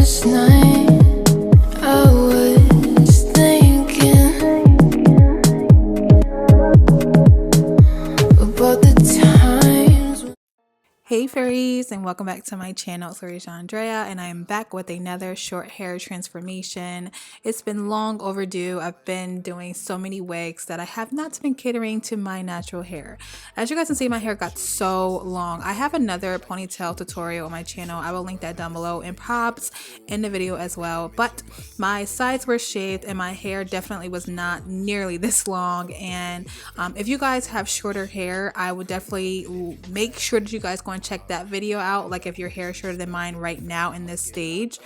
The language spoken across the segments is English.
last night I was thinking about the times. Hey fairies, and welcome back to my channel. It's Laurasia Andrea, and I am back with another short hair transformation. It's been long overdue. I've been doing so many wigs that I have not been catering to my natural hair. As you guys can see, my hair got so long. I have another ponytail tutorial on my channel. I will link that down below and props in the video as well. But my sides were shaved and my hair definitely was not nearly this long. And if you guys have shorter hair, I would definitely make sure that you guys go and check that video out, like if your hair is shorter than mine right now in this stage.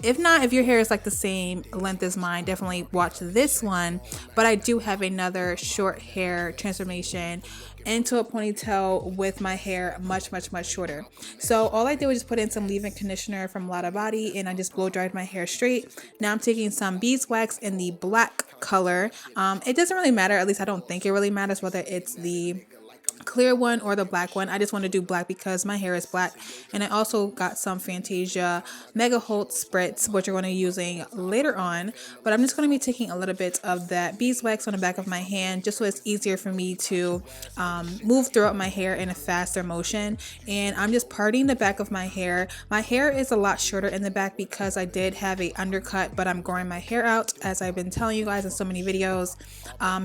If not, if your hair is like the same length as mine, definitely watch this one. But I do have another short hair transformation into a ponytail with my hair much shorter. So all I did was just put in some leave-in conditioner from Lotta Body, and I just blow dried my hair straight. Now I'm taking some beeswax in the black color. It doesn't really matter, at least I don't think it really matters whether it's the clear one or the black one. I just want to do black because my hair is black. And I also got some Fantasia Mega Hold spritz, which we're going to be using later on. But I'm just going to be taking a little bit of that beeswax on the back of my hand just so it's easier for me to move throughout my hair in a faster motion. And I'm just parting the back of my hair. My hair is a lot shorter in the back because I did have a undercut, but I'm growing my hair out, as I've been telling you guys in so many videos.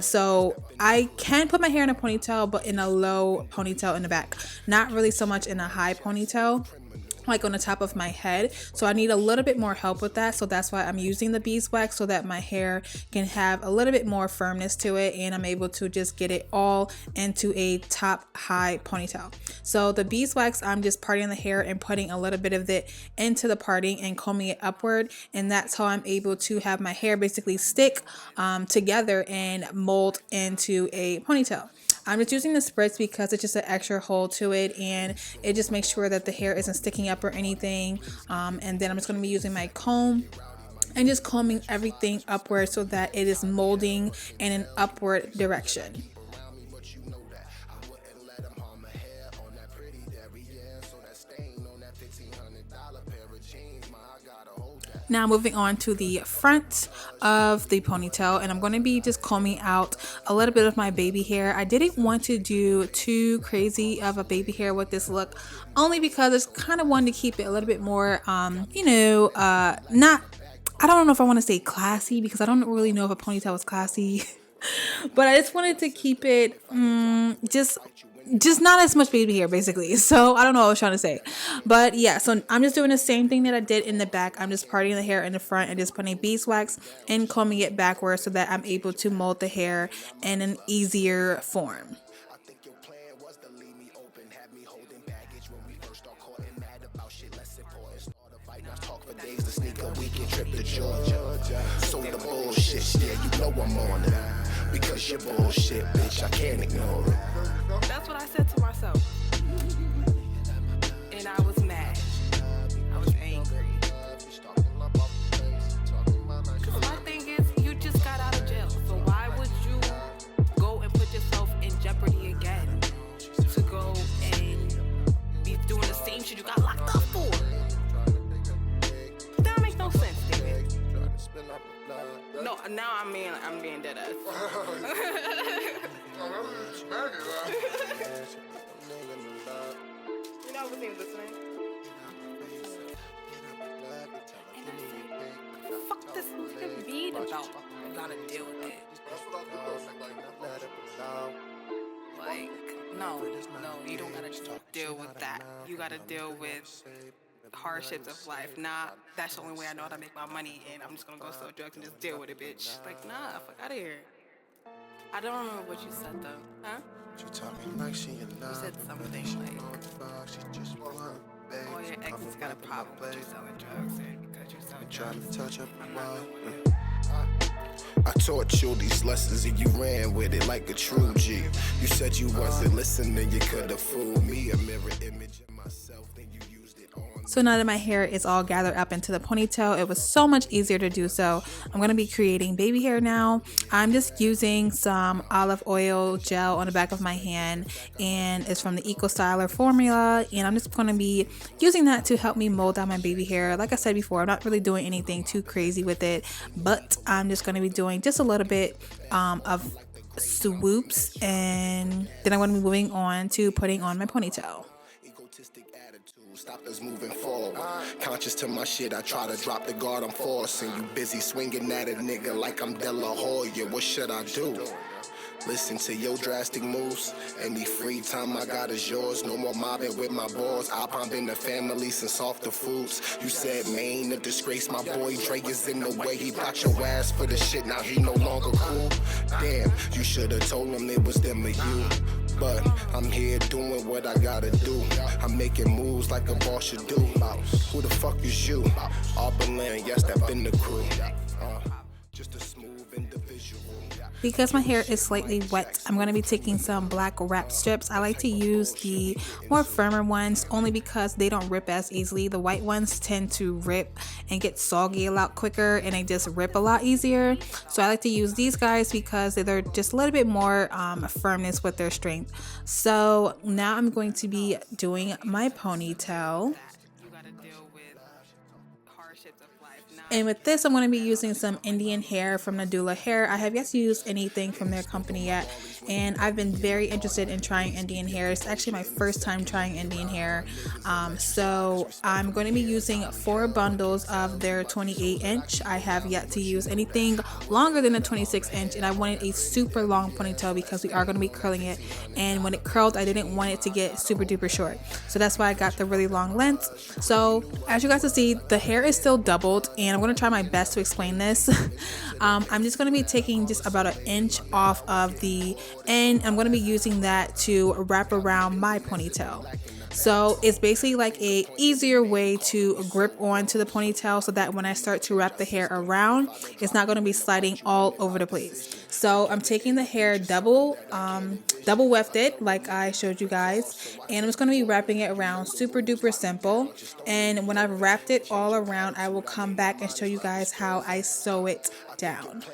So I can put my hair in a ponytail, but in a low ponytail in the back, not really so much in a high ponytail like on the top of my head. So I need a little bit more help with that, so that's why I'm using the beeswax, so that my hair can have a little bit more firmness to it and I'm able to just get it all into a top high ponytail. So the beeswax, I'm just parting the hair and putting a little bit of it into the parting and combing it upward, and that's how I'm able to have my hair basically stick together and mold into a ponytail. I'm just using the spritz because it's just an extra hold to it, and it just makes sure that the hair isn't sticking up or anything. And then I'm just going to be using my comb and just combing everything upward so that it is molding in an upward direction. Now moving on to the front of the ponytail, and I'm going to be just combing out a little bit of my baby hair. I didn't want to do too crazy of a baby hair with this look, only because I just kind of wanted to keep it a little bit more, not, I don't know if I want to say classy, because I don't really know if a ponytail is classy, but I just wanted to keep it just not as much baby hair, basically. So I don't know what I was trying to say, but yeah, so I'm just doing the same thing that I did in the back. I'm just parting the hair in the front and just putting beeswax and combing it backwards so that I'm able to mold the hair in an easier form. Because you're bullshit, bitch, I can't ignore it. That's what I said to myself. And I was mad. I was angry. Because my thing is, you just got out of jail. So why would you go and put yourself in jeopardy again to go and be doing the same shit you got locked up for? That makes no sense, David. No, now I'm being dead ass. You know what I'm listening? Fuck this fucking beat about. I gotta deal with it. Like, no, you don't gotta deal with that. You gotta deal with hardships of life. Nah, that's the only way I know how to make my money, and I'm just gonna go sell drugs and just deal with it, bitch. Like, nah, fuck out of here. I don't remember what you said though, huh? You said something like, oh, your ex has got a problem with you selling drugs, and because you're selling drugs, I'm not knowing it. I taught you these lessons and you ran with it like a true G. You said you wasn't listening, you could have fooled me. A mirror image of myself, then you used it on So now that my hair is all gathered up into the ponytail, it was so much easier to do so. I'm going to be creating baby hair now. I'm just using some olive oil gel on the back of my hand, and it's from the Eco Styler formula, and I'm just going to be using that to help me mold out my baby hair. Like I said before, I'm not really doing anything too crazy with it, but I'm just going to be doing just a little bit of swoops, and then I'm going to be moving on to putting on my ponytail. Stop us moving forward. Conscious to my shit, I try to drop the guard I'm forcing. You busy swinging at a nigga like I'm De La Hoya. What should I do? Listen to your drastic moves. Any free time I got is yours. No more mobbing with my boys. I'll pump in the family since off the foods. You said Maine a disgrace. My boy Dre is in the way. He got your ass for the shit. Now he no longer cool. Damn, you should have told him it was them or you. But I'm here doing what I gotta do. I'm making moves like a boss should do. Who the fuck is you? Auberlin, yes, that been the crew. Just a smooth individual. Because my hair is slightly wet, I'm going to be taking some black wrap strips. I like to use the more firmer ones only because they don't rip as easily. The white ones tend to rip and get soggy a lot quicker, and they just rip a lot easier. So I like to use these guys because they're just a little bit more firmness with their strength. So now I'm going to be doing my ponytail. And with this, I'm going to be using some Indian hair from NADULA Hair. I have yet to use anything from their company yet, and I've been very interested in trying Indian hair. It's actually my first time trying Indian hair. So I'm going to be using 4 bundles of their 28-inch. I have yet to use anything longer than a 26-inch, and I wanted a super long ponytail because we are going to be curling it. And when it curled, I didn't want it to get super duper short. So that's why I got the really long length. So as you guys can see, the hair is still doubled, and I'm going to try my best to explain this. I'm just going to be taking just about 1 inch off of the end. I'm going to be using that to wrap around my ponytail. So it's basically like a easier way to grip onto the ponytail so that when I start to wrap the hair around, it's not going to be sliding all over the place. So I'm taking the hair double wefted like I showed you guys, and I'm just going to be wrapping it around super duper simple. And when I've wrapped it all around, I will come back and show you guys how I sew it down.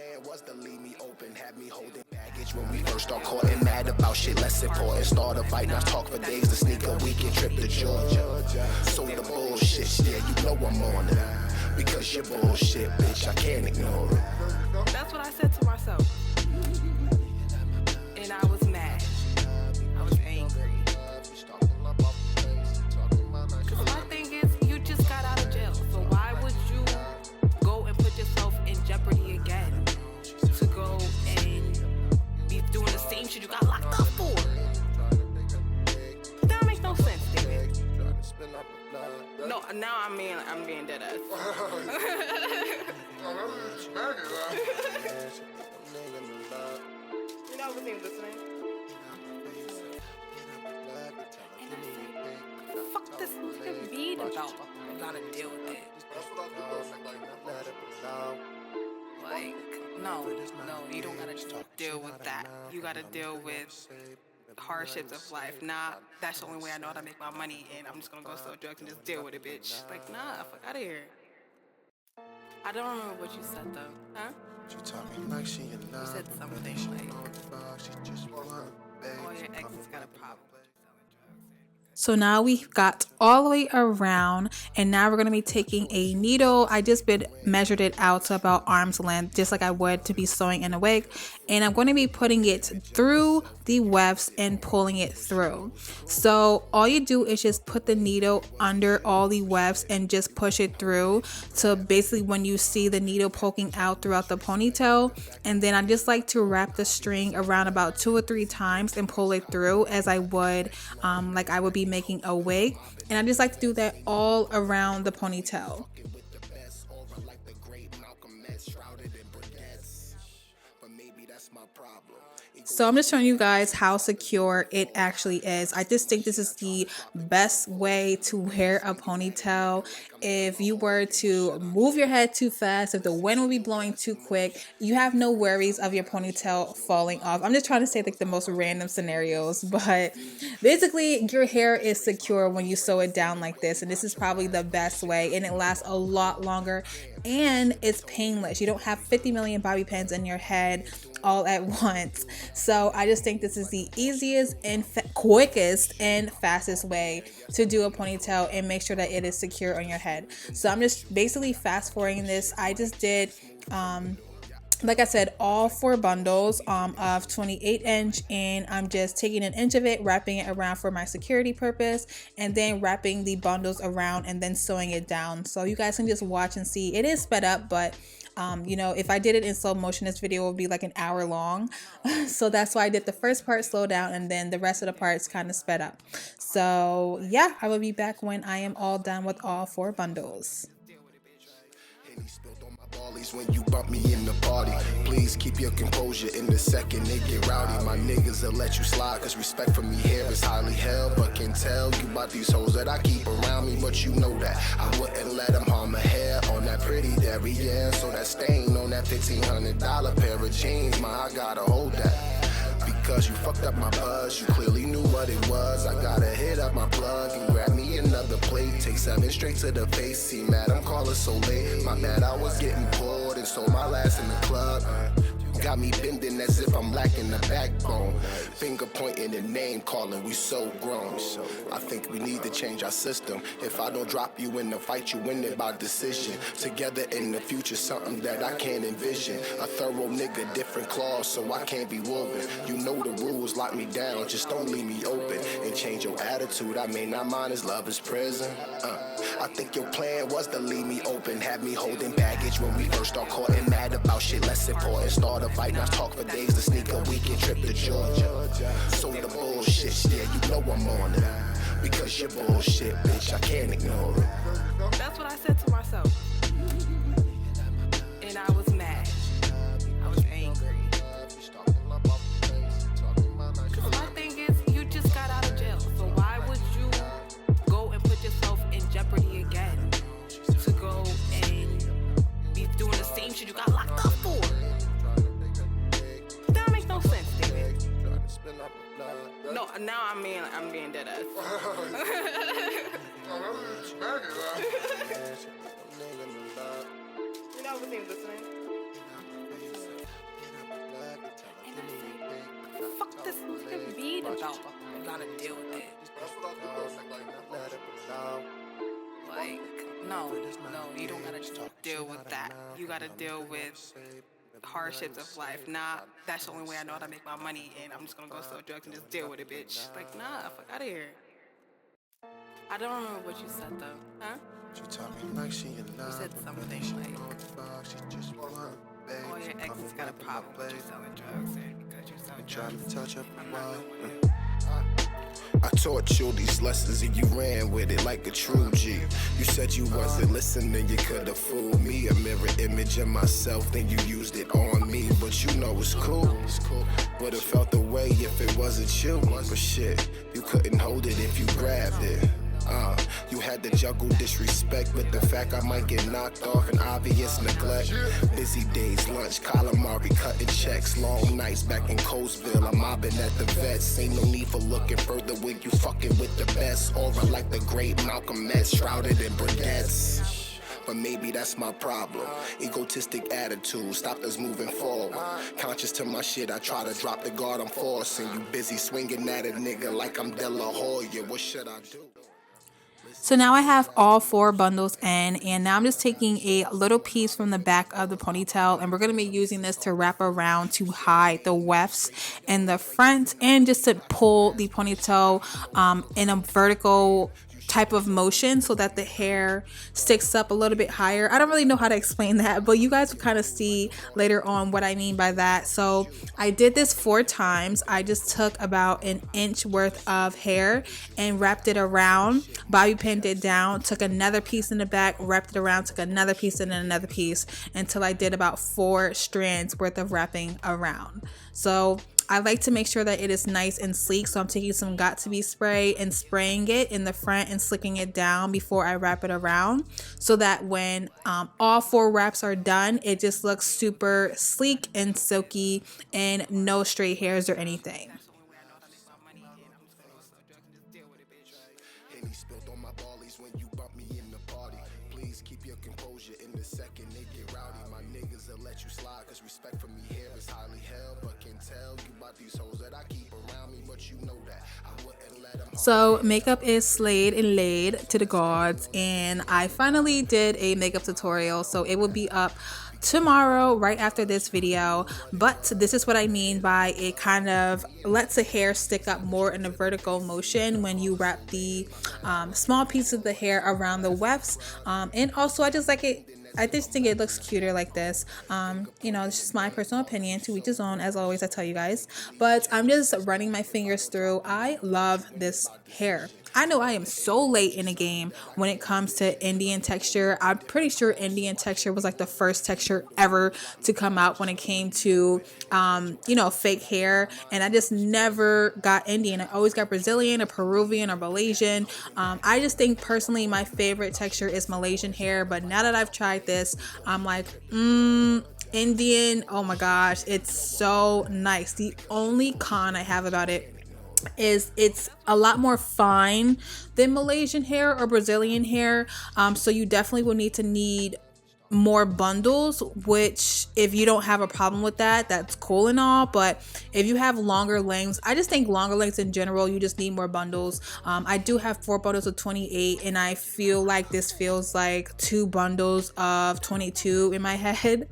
When we first start courting, mad about shit less important. Start a fight, not talk for days. The sneaker weekend trip to Georgia. So the bullshit, yeah, you know I'm on it. Because you're bullshit, bitch, I can't ignore it. That's what I said to myself. And I was mad. I was angry. Because my thing is, you just got out of jail. So why would you go and put yourself in jeopardy again to go and be doing the same shit you got locked up for? That makes no sense, David. No, now I'm being dead ass. You know what he's listening? Fuck this beat about. I gotta deal with it. Like, no, you don't gotta deal with that. You gotta deal with hardships of life. Nah, that's the only way I know how to make my money, and I'm just gonna go sell drugs and just deal with it, bitch. Like, nah, fuck out of here. I don't remember what you said though, huh? You talking like she in love. You said something like, oh, your ex has got a problem. So now we've got all the way around, and now we're going to be taking a needle. I just measured it out to about arm's length, just like I would to be sewing in a wig, and I'm going to be putting it through the wefts and pulling it through. So all you do is just put the needle under all the wefts and just push it through. So basically when you see the needle poking out throughout the ponytail, and then I just like to wrap the string around about 2 or 3 times and pull it through as I would like I would be making a wig. And I just like to do that all around the ponytail. So I'm just showing you guys how secure it actually is. I just think this is the best way to wear a ponytail. If you were to move your head too fast, if the wind will be blowing too quick, you have no worries of your ponytail falling off. I'm just trying to say like the most random scenarios, but basically your hair is secure when you sew it down like this, and this is probably the best way, and it lasts a lot longer, and it's painless. You don't have 50 million bobby pins in your head all at once. So I just think this is the easiest and quickest and fastest way to do a ponytail and make sure that it is secure on your head. So I'm just basically fast forwarding this. I just did like I said, all 4 bundles of 28 inch, and I'm just taking an inch of it, wrapping it around for my security purpose, and then wrapping the bundles around and then sewing it down. So you guys can just watch and see. It is sped up, but you know, if I did it in slow motion, this video would be like an hour long. So that's why I did the first part slow down, and then the rest of the parts kind of sped up. So yeah, I will be back when I am all done with all 4 bundles. When you bump me in the party, please keep your composure in the second it get rowdy. My niggas will let you slide, cause respect for me here is highly held. But can tell you about these hoes that I keep around me, but you know that I wouldn't let them harm my hair on that pretty derriere. So that stain on that $1,500 pair of jeans, I gotta hold that. Because you fucked up my buzz, you clearly knew what it was. I gotta hit up my plug and grab me another plate. Take 7 straight to the face. See, madam, call it so late. My bad, I was getting bored and sold my last in the club. Got me bending as if I'm lacking the backbone. Finger pointing and name calling, we so grown. I think we need to change our system. If I don't drop you in the fight, you win it by decision. Together in the future, something that I can't envision. A thorough nigga, different claws, so I can't be woven. You know the rules, lock me down, just don't leave me open. And change your attitude, I may not mind as love is prison. I think your plan was to leave me open. Have me holding baggage when we first start caught and mad about shit less important. Start a fight, now talk for days, to sneak a weekend trip to Georgia. So the bullshit, yeah, you know I'm on it. Because you're bullshit, bitch, I can't ignore it. That's what I said to myself. And I was mad. I was angry. Cause my thing is, you just got out of jail. So why would you go and put yourself in jeopardy again to go and be doing the same shit you got locked up for? That makes no sense, David. No, now I'm being dead ass. You know, I wasn't even listening. And I say, fuck this fucking beat about. You gotta deal with it. Like, no, you don't gotta deal with that. You gotta deal with hardships of life. Nah, that's the only way I know how to make my money, and I'm just gonna go sell drugs and just deal with it, bitch. Like, nah, fuck out of here. I don't remember what you said though, huh? You said something like, oh, your ex has got a problem with you selling drugs, and because you're selling drugs, I'm not doing it. I taught you these lessons and you ran with it like a true G. You said you wasn't listening, you could've fooled me. A mirror image of myself, then you used it on me. But you know it's cool. Would've felt the way if it wasn't you. But shit, you couldn't hold it if you grabbed it. You had to juggle disrespect with the fact I might get knocked off and obvious neglect. Busy days, lunch, calamari, cutting checks. Long nights back in Coastville, I'm mobbing at the vets. Ain't no need for looking further when you fucking with the best. Aura like the great Malcolm X, shrouded in briquettes. But maybe that's my problem. Egotistic attitude stopped us moving forward. Conscious to my shit, I try to drop the guard I'm forcing. You busy swinging at a nigga like I'm De La Hoya. What should I do? So now I have all 4 bundles in, and now I'm just taking a little piece from the back of the ponytail, and we're going to be using this to wrap around to hide the wefts in the front and just to pull the ponytail in a vertical type of motion so that the hair sticks up a little bit higher. I don't really know how to explain that, but you guys will kind of see later on what I mean by that. So I did this 4 times. I just took about an inch worth of hair and wrapped it around, bobby pinned it down, took another piece in the back, wrapped it around, took another piece and then another piece until I did about 4 strands worth of wrapping around. So I like to make sure that it is nice and sleek, so I'm taking some Got To Be spray and spraying it in the front and slicking it down before I wrap it around, so that when all 4 wraps are done, it just looks super sleek and silky and no stray hairs or anything. Henny spilled on my ballies when you bump me in the party. Please keep your composure in the second it get rowdy. My niggas will let you slide, cause respect for me here is highly held. But can tell you about these hoes that I keep around me, but you know that I wouldn't let them. So makeup is slayed and laid to the gods, and I finally did a makeup tutorial, so it will be up tomorrow right after this video. But this is what I mean by it kind of lets the hair stick up more in a vertical motion when you wrap the small piece of the hair around the wefts, and also I just like it. I just think it looks cuter like this. You know, it's just my personal opinion, to each his own, as always I tell you guys. But I'm just running my fingers through. I love this hair. I know I am so late in the game when it comes to Indian texture. I'm pretty sure Indian texture was like the first texture ever to come out when it came to, you know, fake hair. And I just never got Indian. I always got Brazilian or Peruvian or Malaysian. I just think personally my favorite texture is Malaysian hair. But now that I've tried this, I'm like, Indian, oh my gosh, it's so nice. The only con I have about it is it's a lot more fine than Malaysian hair or Brazilian hair, so you definitely will need more bundles, which if you don't have a problem with that, that's cool and all. But if you have longer lengths, I just think longer lengths in general, you just need more bundles. I do have 4 bundles of 28, and I feel like this feels like 2 bundles of 22 in my head.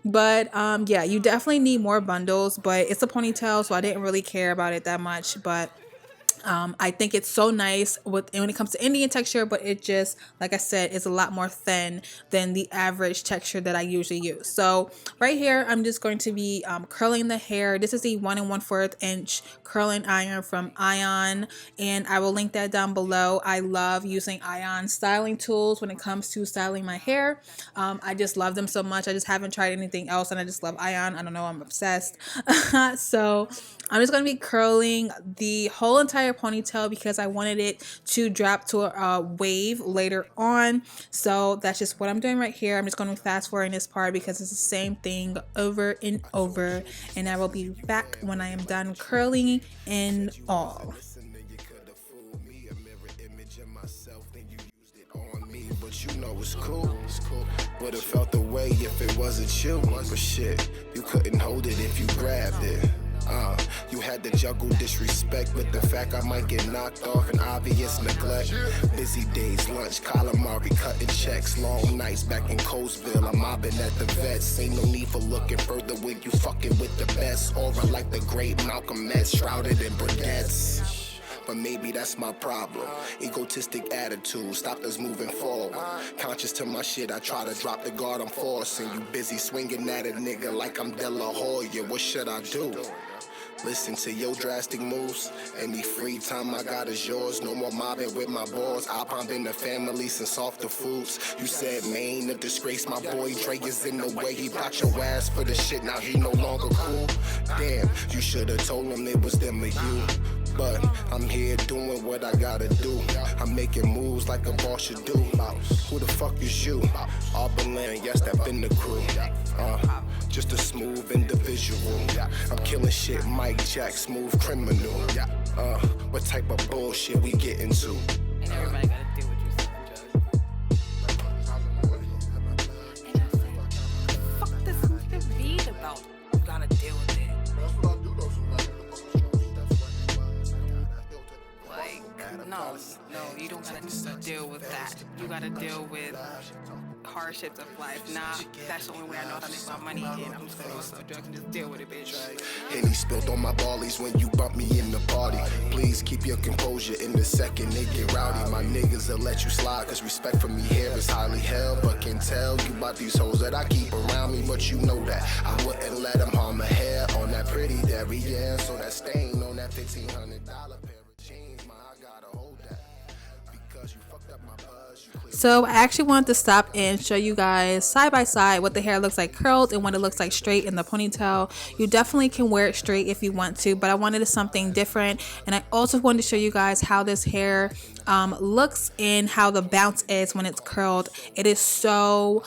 But yeah, you definitely need more bundles, but it's a ponytail, so I didn't really care about it that much. But I think it's so nice when it comes to Indian texture, but it just, like I said, is a lot more thin than the average texture that I usually use. So right here, I'm just going to be curling the hair. This is the 1 1/4 inch curling iron from Ion, and I will link that down below. I love using Ion styling tools when it comes to styling my hair. I just love them so much. I just haven't tried anything else, and I just love Ion. I don't know, I'm obsessed. So I'm just going to be curling the whole entire ponytail because I wanted it to drop to a wave later on. So that's just what I'm doing right here. I'm just going to fast forward in this part because it's the same thing over and over. And I will be back when I am done curling and all. But you know it's cool. Would have felt the way if it wasn't you. But shit, you couldn't hold it if you grabbed it. You had to juggle disrespect with the fact I might get knocked off and obvious neglect. Busy days, lunch, calamari, cutting checks, long nights back in Coastville. I'm mobbing at the vets. Ain't no need for looking further when you fucking with the best. Aura like the great Malcolm X, shrouded in briquettes. But maybe that's my problem. Egotistic attitude stopped us moving forward. Conscious to my shit, I try to drop the guard I'm forcing. You busy swinging at a nigga like I'm De La Hoya. What should I do? Listen to your drastic moves. Any free time I got is yours. No more mobbing with my boys. I pump in the family since softer foods. You said Maine, a disgrace. My boy Dre is in the way. He brought your ass for the shit. Now he no longer cool. Damn, you should have told him it was them or you. But I'm here doing what I gotta do. I'm making moves like a boss should do. Who the fuck is you? Arbalan, yes, that been the crew. Just a smooth individual. I'm killing shit, Mike Jack, smooth criminal. What type of bullshit we get into? And everybody gotta deal with you, Judge. Fuck this nigga beat about. You gotta deal with it. Like, no, you don't gotta deal with that. You gotta deal with hardships of life. Nah, that's the only way I know how to make my money, and I'm just gonna go sell drugs and just deal with it, bitch. Henny spilled on my ballies when you bump me in the party. Please keep your composure in the second it get rowdy. My niggas will let you slide, cause respect for me here is highly held. But can tell you about these hoes that I keep around me, but you know that I wouldn't let them harm a hair on that pretty derriere. So that stain on that $1,500 pair of jeans, I gotta hold that. Because you fuck So I actually wanted to stop and show you guys side by side what the hair looks like curled and what it looks like straight in the ponytail. You definitely can wear it straight if you want to, but I wanted something different. And I also wanted to show you guys how this hair looks and how the bounce is when it's curled. It is so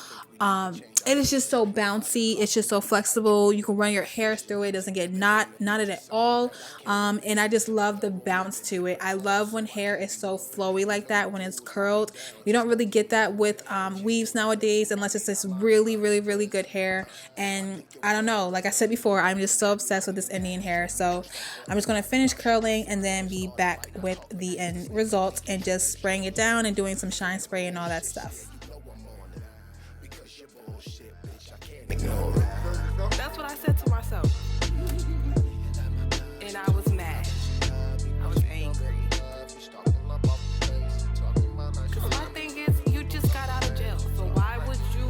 it is just so bouncy. It's just so flexible. You can run your hair through it. It doesn't get knotted at all. And I just love the bounce to it. I love when hair is so flowy like that when it's curled. You don't really get that with weaves nowadays unless it's this really, really, really good hair. And I don't know, like I said before, I'm just so obsessed with this Indian hair. So I'm just going to finish curling and then be back with the end result and just spraying it down and doing some shine spray and all that stuff. That's what I said to myself. And I was mad. I was angry. Because my thing is, you just got out of jail. So why would you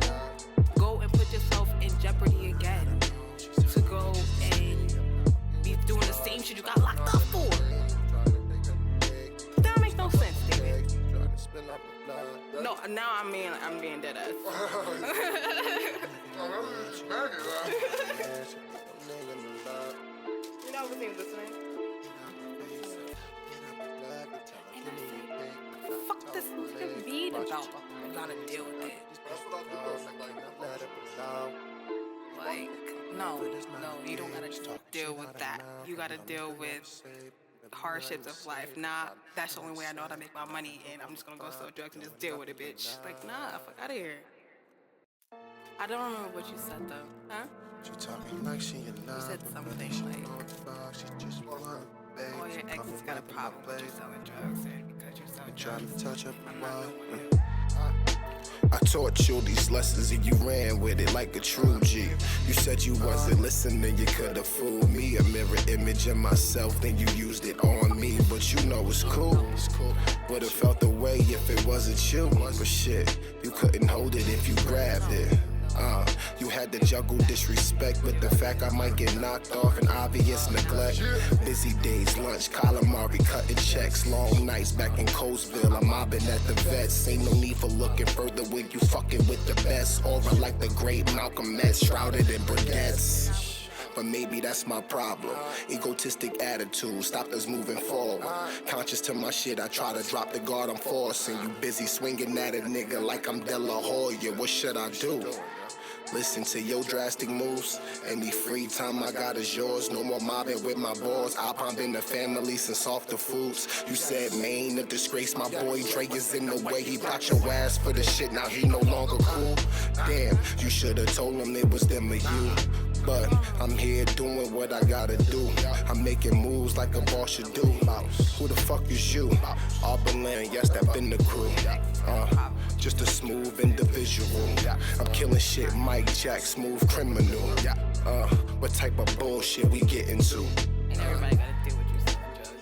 go and put yourself in jeopardy again to go and be doing the same shit you got locked up for? That makes no sense, David. No, now I'm being dead ass. You know what listening? Fuck this beat about. I gotta deal with it. Like, no, you don't gotta deal with that. You gotta deal with hardships of life. Nah, that's the only way I know how to make my money, and I'm just gonna go sell drugs and just deal with it, bitch. Like, nah, fuck out of here. I don't remember what you said though, huh? You said something like, oh, your ex has got a problem with you selling drugs, and because you're selling drugs, I'm not doing it. I taught you these lessons and you ran with it like a true G. You said you wasn't listening, you could've fooled me. A mirror image of myself, then you used it on me. But you know it's cool. Would've felt the way if it wasn't you. But shit, you couldn't hold it if you grabbed it. You had to juggle disrespect with the fact I might get knocked off and obvious neglect. Busy days, lunch, calamari, cutting checks. Long nights back in Coastville, I'm mobbing at the vets. Ain't no need for looking further when you fucking with the best. Aura like the great Malcolm X, shrouded in briquettes. But maybe that's my problem. Egotistic attitude stopped us moving forward. Conscious to my shit, I try to drop the guard I'm forcing. You busy swinging at a nigga like I'm De La Hoya. What should I do? Listen to your drastic moves. Any free time I got is yours. No more mobbing with my boys. I've been the family since off the foods. You said Maine, a disgrace. My boy Dre is in the way. He bought your ass for the shit. Now he no longer cool. Damn, you should've told him it was them or you. But I'm here doing what I gotta do. I'm making moves like a boss should do. Who the fuck is you? Arbalin, yes, that been the crew. Just a smooth individual. I'm killing shit, Mike Jack, smooth criminal. What type of bullshit we get into? And everybody gotta do what you said, Judge.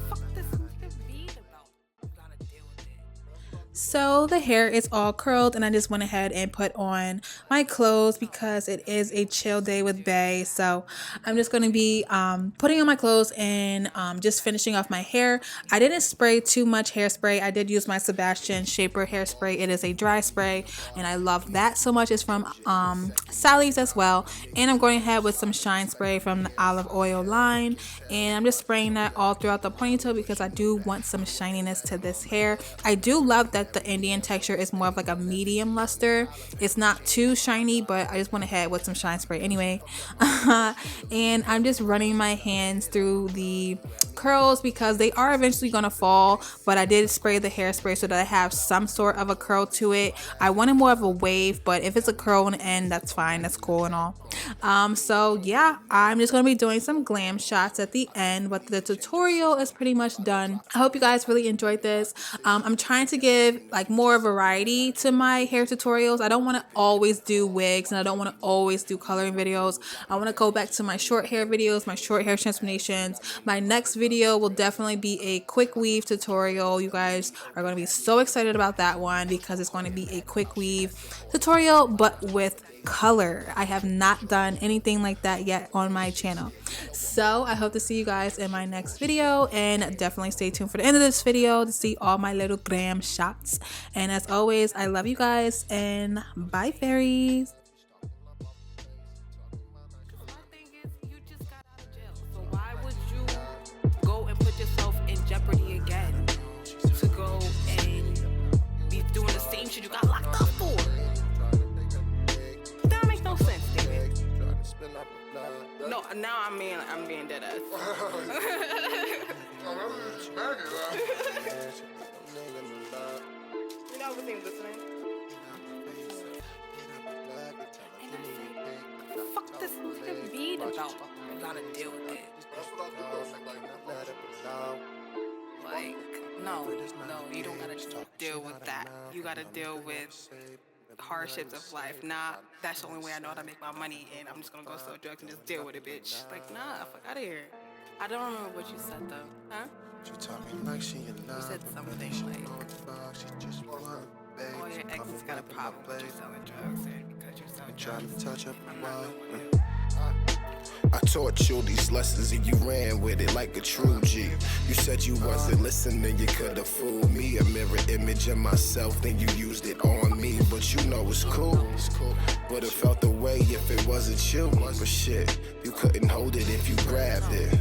Fuck this beat about. You gotta deal with it. So the hair is all curled and I just went ahead and put on my clothes because it is a chill day with Bae. So I'm just going to be putting on my clothes and just finishing off my hair. I didn't spray too much hairspray. I did use my Sebastian Shaper hairspray. It is a dry spray and I love that so much. It's from Sally's as well. And I'm going ahead with some shine spray from the olive oil line. And I'm just spraying that all throughout the ponytail because I do want some shininess to this hair. I do love that the Indian texture is more of like a medium luster. It's not too shiny, but I just went ahead with some shine spray anyway. And I'm just running my hands through the curls because they are eventually going to fall, but I did spray the hairspray so that I have some sort of a curl to it. I wanted more of a wave, but if it's a curl on the end, that's fine, that's cool and all. So yeah, I'm just going to be doing some glam shots at the end, but the tutorial is pretty much done. I hope you guys really enjoyed this. I'm trying to give like more variety to my hair tutorials. I don't want to always do wigs and I don't want to always do coloring videos. I want to go back to my short hair videos, my short hair transformations. My next video will definitely be a quick weave tutorial. You guys are going to be so excited about that one because it's going to be a quick weave tutorial but with color. I have not done anything like that yet on my channel. So I hope to see you guys in my next video, and definitely stay tuned for the end of this video to see all my little glam shots. And as always, I love you guys, and bye fairies. Jeopardy again to go and be doing the same shit you got locked up for. That makes no sense, David. No, now I'm being dead ass. You know what I'm listening? Fuck this nigga beat about? I gotta deal with it. Like, no, you don't gotta deal with that. You gotta deal with hardships of life. Nah, that's the only way I know how to make my money, and I'm just gonna go sell drugs and just deal with it, bitch. Like, nah, fuck out of here. I don't remember what you said though, huh? You said something like, oh, your ex has got a problem with you selling drugs, and because you're selling drugs, I'm not knowing you. I taught you these lessons and you ran with it like a true G. You said you wasn't listening, you could've fooled me. A mirror image of myself, then you used it on me. But you know it's cool. Would've felt the way if it wasn't you. But shit, you couldn't hold it if you grabbed it.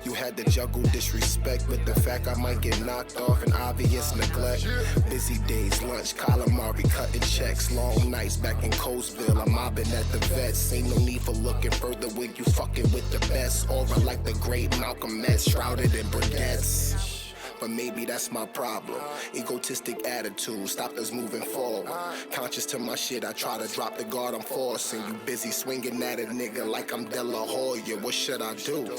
You had to juggle disrespect with the fact I might get knocked off and obvious neglect. Busy days, lunch, calamari, cutting checks. Long nights back in Colesville, I'm mobbing at the vets. Ain't no need for looking further when you fucking with the best. Aura like the great Malcolm X, shrouded in briquettes. But maybe that's my problem. Egotistic attitude stopped us moving forward. Conscious to my shit, I try to drop the guard I'm forcing. You busy swinging at a nigga like I'm De La Hoya. What should I do?